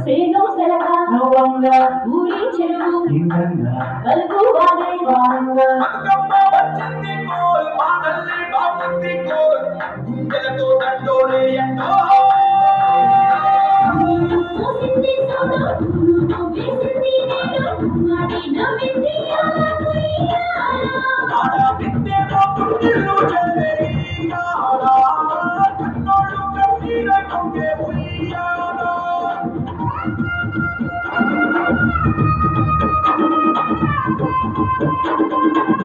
సేను సెలక నవ్వంగా ఊరి చెరువు ఇంగంగా కలుగు వాడే వారంగా బతుకమ్మ వచ్చింది కోల్ మా తల్లి బాపుంది కోల్ గుండెలతో దండోరే ఎండో చూసింది సోడు వేసింది నేను మాడి నవ్వింది ఆలకు